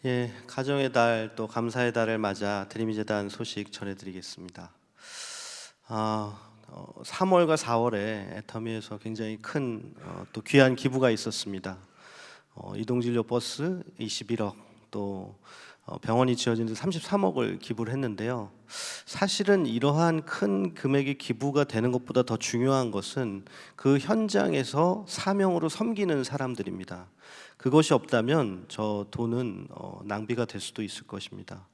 예, 가정의 달 또 감사의 달을 맞아 드림재단 소식 전해드리겠습니다. 3월과 4월에 애터미에서 굉장히 큰 또 귀한 기부가 있었습니다. 이동진료 버스 21억, 또 병원이 지어진 데 33억을 기부를 했는데요. 사실은 이러한 큰 금액의 기부가 되는 것보다 더 중요한 것은 그 현장에서 사명으로 섬기는 사람들입니다. 그것이 없다면 저 돈은 낭비가 될 수도 있을 것입니다.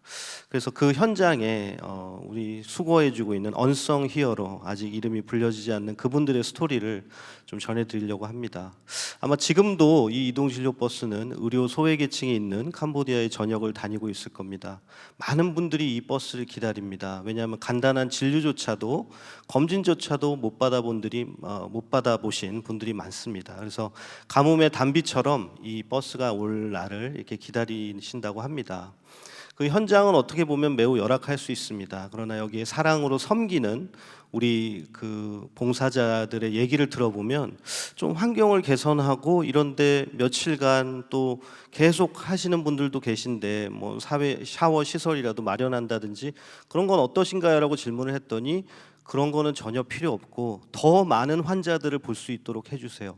그래서 그 현장에 우리 수고해주고 있는 언성 히어로, 아직 이름이 불려지지 않는 그분들의 스토리를 좀 전해드리려고 합니다. 아마 지금도 이 이동진료버스는 의료 소외계층이 있는 캄보디아의 전역을 다니고 있을 겁니다. 많은 분들이 이 버스를 기다립니다. 왜냐하면 간단한 진료조차도, 검진조차도 못 받아보신 분들이 많습니다. 그래서 가뭄의 단비처럼 이 버스가 올 날을 이렇게 기다리신다고 합니다. 그 현장은 어떻게 보면 매우 열악할 수 있습니다. 그러나 여기에 사랑으로 섬기는 우리 그 봉사자들의 얘기를 들어보면 좀 환경을 개선하고 이런데 며칠간 또 계속 하시는 분들도 계신데, 뭐 사회 샤워 시설이라도 마련한다든지 그런 건 어떠신가요라고 질문을 했더니 그런 거는 전혀 필요 없고 더 많은 환자들을 볼 수 있도록 해주세요.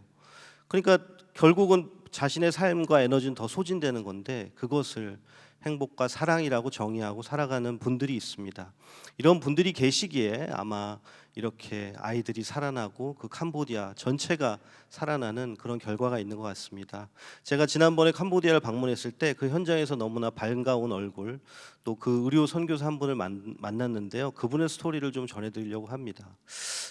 그러니까 결국은 자신의 삶과 에너지는 더 소진되는 건데, 그것을 행복과 사랑이라고 정의하고 살아가는 분들이 있습니다. 이런 분들이 계시기에 아마 이렇게 아이들이 살아나고 그 캄보디아 전체가 살아나는 그런 결과가 있는 것 같습니다. 제가 지난번에 캄보디아를 방문했을 때 그 현장에서 너무나 반가운 얼굴, 또 그 의료 선교사 한 분을 만났는데요. 그분의 스토리를 좀 전해드리려고 합니다.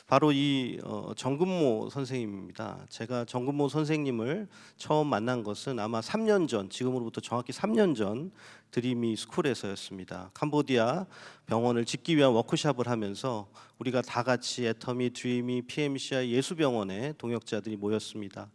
바로 이 정근모 선생님입니다. 제가 정근모 선생님을 처음 만난 것은 아마 3년 전, 지금으로부터 정확히 3년 전 드리미 스쿨에서였습니다. 캄보디아 병원을 짓기 위한 워크숍을 하면서 우리가 다 같이 애터미, 드리미, PMCI 예수병원에 동역자들이 모였습니다.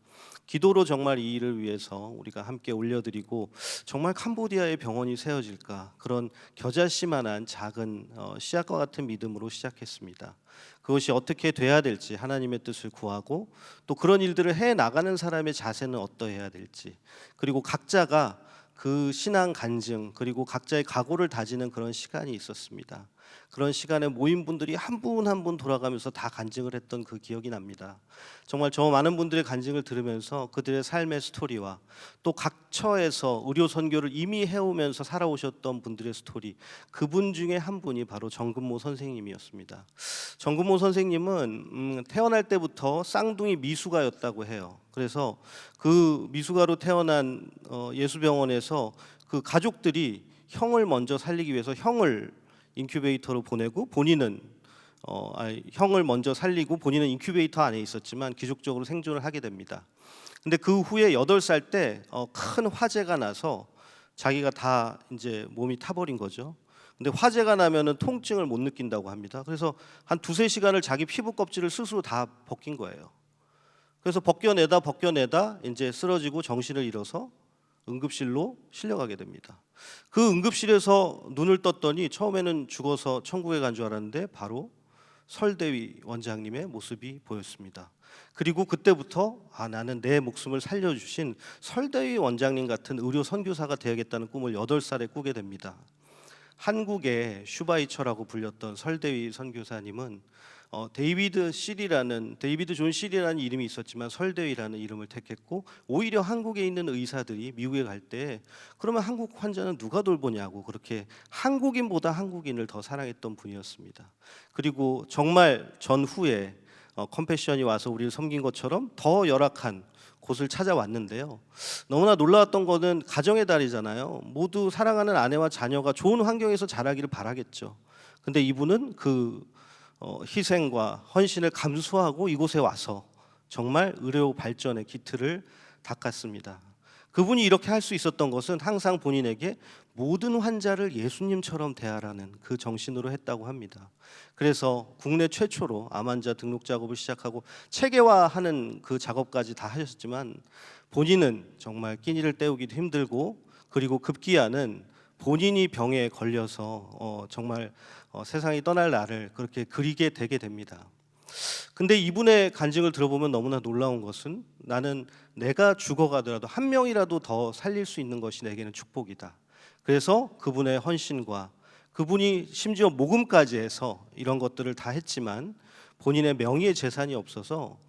기도로 정말 이 일을 위해서 우리가 함께 올려드리고, 정말 캄보디아의 병원이 세워질까, 그런 겨자씨만한 작은 씨앗과 같은 믿음으로 시작했습니다. 그것이 어떻게 돼야 될지 하나님의 뜻을 구하고, 또 그런 일들을 해 나가는 사람의 자세는 어떠해야 될지, 그리고 각자가 그 신앙 간증, 그리고 각자의 각오를 다지는 그런 시간이 있었습니다. 그런 시간에 모인 분들이 한 분 한 분 돌아가면서 다 간증을 했던 그 기억이 납니다. 정말 저 많은 분들의 간증을 들으면서 그들의 삶의 스토리와 또 각 처에서 의료 선교를 이미 해오면서 살아오셨던 분들의 스토리, 그분 중에 한 분이 바로 정근모 선생님이었습니다. 정근모 선생님은 태어날 때부터 쌍둥이 미숙아였다고 해요. 그래서 그 미숙아로 태어난 예수병원에서 그 가족들이 형을 먼저 살리기 위해서 형을 인큐베이터로 보내고, 본인은 형을 먼저 살리고 본인은 인큐베이터 안에 있었지만 기적적으로 생존을 하게 됩니다. 근데 그 후에 8살 때 큰 화재가 나서 자기가 다 이제 몸이 타버린 거죠. 근데 화재가 나면은 통증을 못 느낀다고 합니다. 그래서 한 2~3시간을 자기 피부 껍질을 스스로 다 벗긴 거예요. 그래서 벗겨내다 이제 쓰러지고 정신을 잃어서 응급실로 실려가게 됩니다. 그 응급실에서 눈을 떴더니 처음에는 죽어서 천국에 간 줄 알았는데 바로 설대위 원장님의 모습이 보였습니다. 그리고 그때부터 나는 내 목숨을 살려주신 설대위 원장님 같은 의료 선교사가 되야겠다는 꿈을 8살에 꾸게 됩니다. 한국의 슈바이처라고 불렸던 설대위 선교사님은 데이비드 존 실이라는 이름이 있었지만 설대위라는 이름을 택했고, 오히려 한국에 있는 의사들이 미국에 갈 때 그러면 한국 환자는 누가 돌보냐고 그렇게 한국인보다 한국인을 더 사랑했던 분이었습니다. 그리고 정말 전후에 컴패션이 와서 우리를 섬긴 것처럼 더 열악한 곳을 찾아왔는데요. 너무나 놀라웠던 거는 가정의 달이잖아요. 모두 사랑하는 아내와 자녀가 좋은 환경에서 자라기를 바라겠죠. 근데 이분은 그 희생과 헌신을 감수하고 이곳에 와서 정말 의료 발전의 기틀을 닦았습니다. 그분이 이렇게 할 수 있었던 것은 항상 본인에게 모든 환자를 예수님처럼 대하라는 그 정신으로 했다고 합니다. 그래서 국내 최초로 암 환자 등록 작업을 시작하고 체계화하는 그 작업까지 다 하셨지만, 본인은 정말 끼니를 때우기도 힘들고, 그리고 급기야는 본인이 병에 걸려서 정말 세상이 떠날 날을 그렇게 그리게 되게 됩니다. 근데 이분의 간증을 들어보면 너무나 놀라운 것은, 나는 내가 죽어가더라도 한 명이라도 더 살릴 수 있는 것이 내게는 축복이다. 그래서 그분의 헌신과 그분이 심지어 모금까지 해서 이런 것들을 다 했지만 본인의 명의의 재산이 없어서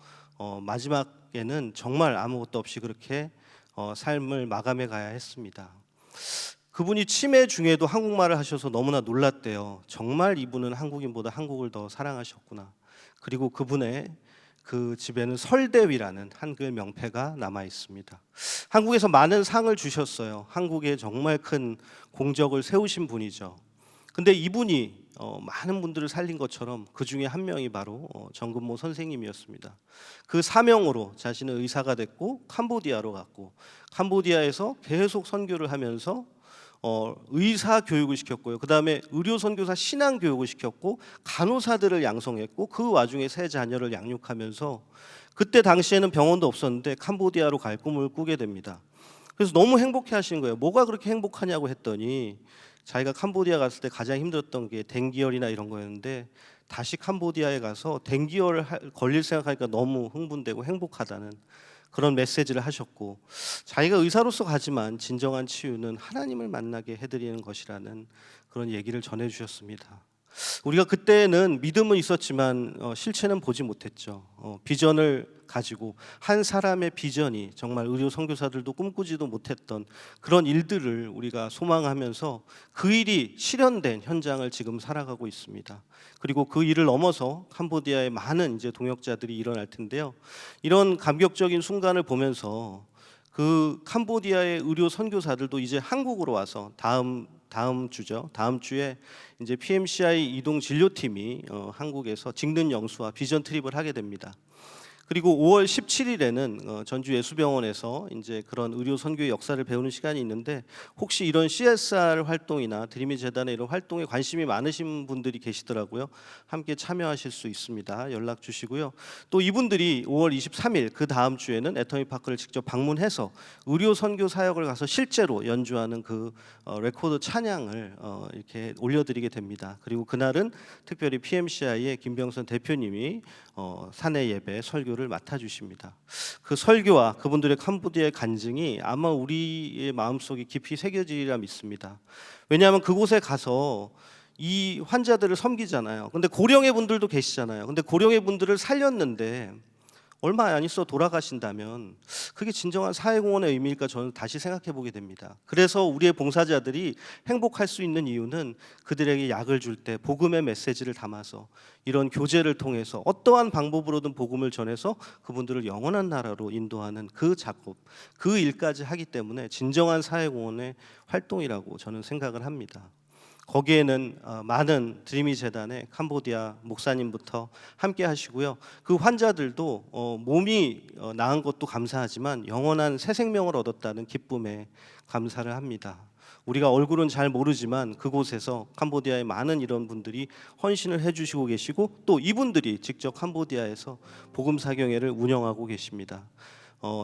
마지막에는 정말 아무것도 없이 그렇게 삶을 마감해 가야 했습니다. 그분이 치매 중에도 한국말을 하셔서 너무나 놀랐대요. 정말 이분은 한국인보다 한국을 더 사랑하셨구나. 그리고 그분의 그 집에는 설대위라는 한글 명패가 남아 있습니다. 한국에서 많은 상을 주셨어요. 한국에 정말 큰 공적을 세우신 분이죠. 근데 이분이 많은 분들을 살린 것처럼 그 중에 한 명이 바로 정근모 선생님이었습니다. 그 사명으로 자신은 의사가 됐고 캄보디아로 갔고 캄보디아에서 계속 선교를 하면서 의사 교육을 시켰고요. 그 다음에 의료 선교사 신앙 교육을 시켰고 간호사들을 양성했고 그 와중에 세 자녀를 양육하면서 그때 당시에는 병원도 없었는데 캄보디아로 갈 꿈을 꾸게 됩니다. 그래서 너무 행복해 하시는 거예요. 뭐가 그렇게 행복하냐고 했더니 자기가 캄보디아 갔을 때 가장 힘들었던 게 댕기열이나 이런 거였는데 다시 캄보디아에 가서 댕기열 걸릴 생각하니까 너무 흥분되고 행복하다는 그런 메시지를 하셨고, 자기가 의사로서 가지만 진정한 치유는 하나님을 만나게 해드리는 것이라는 그런 얘기를 전해주셨습니다. 우리가 그때는 믿음은 있었지만 실체는 보지 못했죠. 비전을 가지고 한 사람의 비전이 정말 의료 선교사들도 꿈꾸지도 못했던 그런 일들을 우리가 소망하면서 그 일이 실현된 현장을 지금 살아가고 있습니다. 그리고 그 일을 넘어서 캄보디아에 많은 이제 동역자들이 일어날 텐데요. 이런 감격적인 순간을 보면서 그 캄보디아의 의료 선교사들도 이제 한국으로 와서 다음 주죠. 다음 주에 이제 PMCI 이동 진료팀이 한국에서 직능 영수와 비전 트립을 하게 됩니다. 그리고 5월 17일에는 전주 예수병원에서 이제 그런 의료 선교의 역사를 배우는 시간이 있는데, 혹시 이런 CSR 활동이나 드림이 재단의 이런 활동에 관심이 많으신 분들이 계시더라고요. 함께 참여하실 수 있습니다. 연락 주시고요. 또 이분들이 5월 23일 그 다음 주에는 애터미 파크를 직접 방문해서 의료 선교 사역을 가서 실제로 연주하는 그 레코드 찬양을 이렇게 올려드리게 됩니다. 그리고 그날은 특별히 PMCI의 김병선 대표님이 사내 예배 설교를 맡아주십니다. 그 설교와 그분들의 캄보디아의 간증이 아마 우리의 마음속에 깊이 새겨지리라 믿습니다. 왜냐하면 그곳에 가서 이 환자들을 섬기잖아요. 근데 고령의 분들도 계시잖아요. 근데 고령의 분들을 살렸는데 얼마 안 있어 돌아가신다면 그게 진정한 사회공헌의 의미일까, 저는 다시 생각해 보게 됩니다. 그래서 우리의 봉사자들이 행복할 수 있는 이유는 그들에게 약을 줄 때 복음의 메시지를 담아서 이런 교제를 통해서 어떠한 방법으로든 복음을 전해서 그분들을 영원한 나라로 인도하는 그 작업, 그 일까지 하기 때문에 진정한 사회공헌의 활동이라고 저는 생각을 합니다. 거기에는 많은 드림이 재단의 캄보디아 목사님부터 함께 하시고요. 그 환자들도 몸이 나은 것도 감사하지만 영원한 새 생명을 얻었다는 기쁨에 감사를 합니다. 우리가 얼굴은 잘 모르지만 그곳에서 캄보디아의 많은 이런 분들이 헌신을 해주시고 계시고, 또 이분들이 직접 캄보디아에서 복음사경회를 운영하고 계십니다.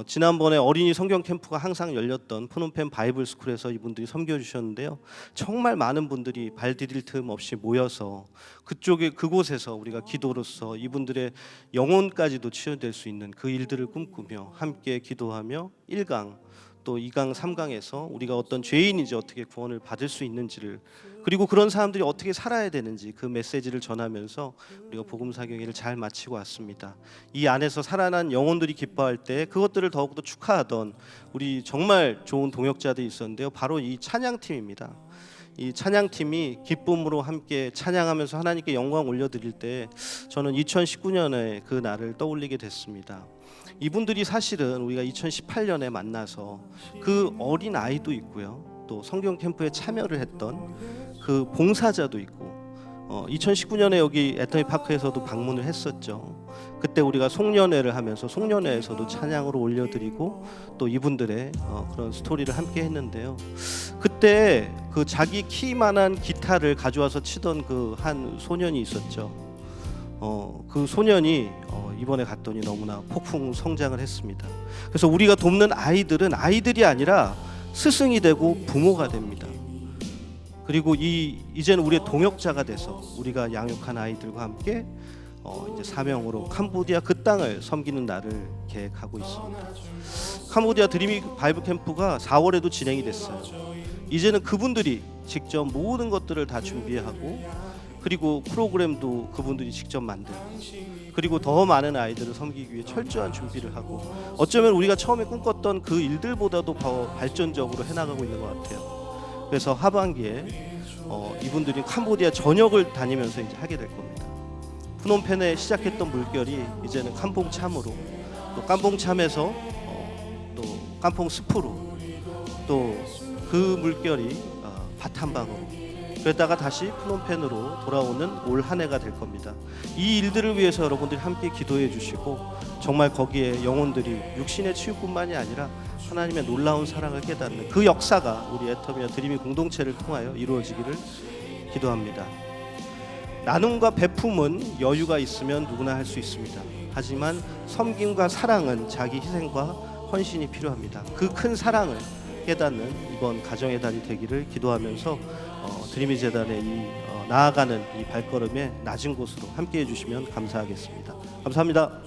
지난번에 어린이 성경 캠프가 항상 열렸던 푸놈펜 바이블 스쿨에서 이분들이 섬겨주셨는데요. 정말 많은 분들이 발 디딜 틈 없이 모여서 그곳에서 우리가 기도로서 이분들의 영혼까지도 치유될 수 있는 그 일들을 꿈꾸며 함께 기도하며 1강 또 2강, 3강에서 우리가 어떤 죄인인지 어떻게 구원을 받을 수 있는지를, 그리고 그런 사람들이 어떻게 살아야 되는지 그 메시지를 전하면서 우리가 복음사경회를 잘 마치고 왔습니다. 이 안에서 살아난 영혼들이 기뻐할 때 그것들을 더욱더 축하하던 우리 정말 좋은 동역자들이 있었는데요. 바로 이 찬양팀입니다. 이 찬양팀이 기쁨으로 함께 찬양하면서 하나님께 영광 올려드릴 때 저는 2019년에 그 날을 떠올리게 됐습니다. 이분들이 사실은 우리가 2018년에 만나서 그 어린 아이도 있고요, 또 성경 캠프에 참여를 했던 그 봉사자도 있고, 2019년에 여기 애터미 파크에서도 방문을 했었죠. 그때 우리가 송년회를 하면서 송년회에서도 찬양으로 올려드리고 또 이분들의 그런 스토리를 함께 했는데요. 그때 그 자기 키만한 기타를 가져와서 치던 그 한 소년이 있었죠. 그 소년이 이번에 갔더니 너무나 폭풍 성장을 했습니다. 그래서 우리가 돕는 아이들은 아이들이 아니라 스승이 되고 부모가 됩니다. 그리고 이제는 우리의 동역자가 돼서 우리가 양육한 아이들과 함께 이제 사명으로 캄보디아 그 땅을 섬기는 날을 계획하고 있습니다. 캄보디아 드림이 바이블 캠프가 4월에도 진행이 됐어요. 이제는 그분들이 직접 모든 것들을 다 준비하고, 그리고 프로그램도 그분들이 직접 만들고, 그리고 더 많은 아이들을 섬기기 위해 철저한 준비를 하고, 어쩌면 우리가 처음에 꿈꿨던 그 일들보다도 더 발전적으로 해나가고 있는 것 같아요. 그래서 하반기에 이분들이 캄보디아 전역을 다니면서 이제 하게 될 겁니다. 프놈펜에 시작했던 물결이 이제는 캄봉참으로, 또 캄봉참에서 또 캄퐁 스프로, 또 그 물결이 바탐방으로, 그러다가 다시 프놈펜으로 돌아오는 올 한 해가 될 겁니다. 이 일들을 위해서 여러분들이 함께 기도해 주시고, 정말 거기에 영혼들이 육신의 치유뿐만이 아니라 하나님의 놀라운 사랑을 깨닫는 그 역사가 우리 애터미와 드림이 공동체를 통하여 이루어지기를 기도합니다. 나눔과 베품은 여유가 있으면 누구나 할 수 있습니다. 하지만 섬김과 사랑은 자기 희생과 헌신이 필요합니다. 그 큰 사랑을 깨닫는 이번 가정의 달이 되기를 기도하면서 드림이 재단의 이 나아가는 이 발걸음의 낮은 곳으로 함께해 주시면 감사하겠습니다. 감사합니다.